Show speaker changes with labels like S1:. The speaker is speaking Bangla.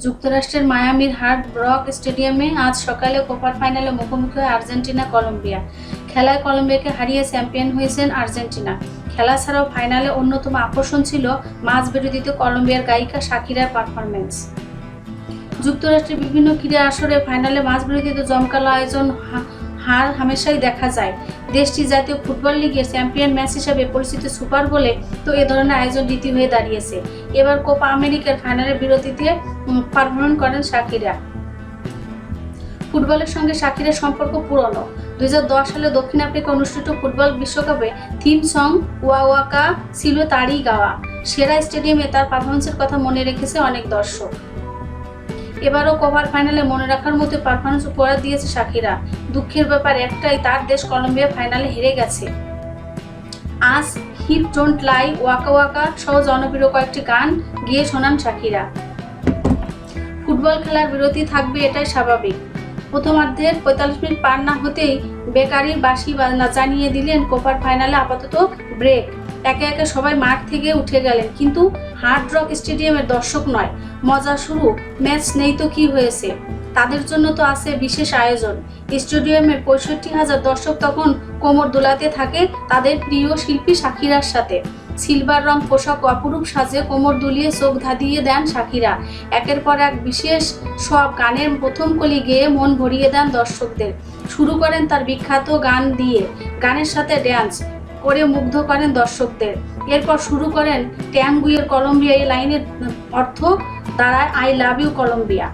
S1: যুক্তরাষ্ট্রের মায়ামির হার্ড রক স্টেডিয়ামে আজ সকালে কোপার ফাইনালে মুখোমুখি হয় আর্জেন্টিনা কলম্বিয়া। খেলায় কলম্বিয়াকে হারিয়ে চ্যাম্পিয়ন হয়েছেন আর্জেন্টিনা। খেলা ছাড়াও ফাইনালে অন্যতম আকর্ষণ ছিল মাঝবিরতিতে কলম্বিয়ার গায়িকা শাকিরার পারফরমেন্স। যুক্তরাষ্ট্রের বিভিন্ন ক্রীড়া আসরে ফাইনালে মাঝবিরতিতে জমকালো আয়োজন হার হামেশাই দেখা যায়। দেশটি জাতীয় ফুটবল লিগের চ্যাম্পিয়ন ম্যাচ হিসেবে পরিচিত সুপার বোলে তো এ ধরনের আয়োজন রীতি হয়ে দাঁড়িয়েছে। এবার কোপা আমেরিকার ফাইনালের বিরতিতে পারফর্ম করেন শাকিরা। ফুটবলের সঙ্গে শাকিরের সম্পর্ক পুরনো। 2010 সালে দক্ষিণ আফ্রিকা অনুষ্ঠিত ফুটবল বিশ্বকাপে থিম সং ওয়া ওয়াকা ছিল তারই গাওয়া। সেরা স্টেডিয়ামে তার পারফরমেন্সের কথা মনে রেখেছে অনেক দর্শক। এবারও কোপার ফাইনালে মনে রাখার মতো পারফরমেন্স উপহার দিয়েছে শাকিরা। দুঃখের ব্যাপার একটাই, তার দেশ কলম্বিয়া ফাইনালে হেরে গেছে। আজ hip don't lie, waka waka সহ জনপ্রিয় কয়েকটি গান গেয়ে শোনান শাকিরা। ফুটবল খেলার বিরতি থাকবে, এটাই স্বাভাবিক। প্রথমার্ধের 45 মিনিট পার না হতেই বেকারির বাঁশি জানিয়ে দিলেন কোপার ফাইনালে আপাতত ব্রেক। একে একে সবাই মাঠ থেকে উঠে গেলেন, কিন্তু হার্ড রক স্টেডিয়ামের দর্শক নয়। মজা শুরু, ম্যাচ নেই তো কি হয়েছে, তাদের জন্য তো আছে বিশেষ আয়োজন। স্টেডিয়ামের 65,000 দর্শক তখন কোমর দোলাতে থাকে তাদের প্রিয় শিল্পী শাকিরার সাথে। সিলভার রং পোশাক অপরূপ সাজে কোমর দুলিয়ে চোখ ধাঁধিয়ে দেন শাকিরা। একের পর এক বিশেষ সব গানের প্রথম কলি গেয়ে মন ভরিয়ে দেন দর্শকদের। শুরু করেন তার বিখ্যাত গান দিয়ে, গানের সাথে ড্যান্স করে মুগ্ধ করেন দর্শকদের। এরপর শুরু করেন ট্যাঙ্গুয়ের কলম্বিয়া, এই লাইনের অর্থ দাঁড়ায় আই লাভ ইউ কলম্বিয়া।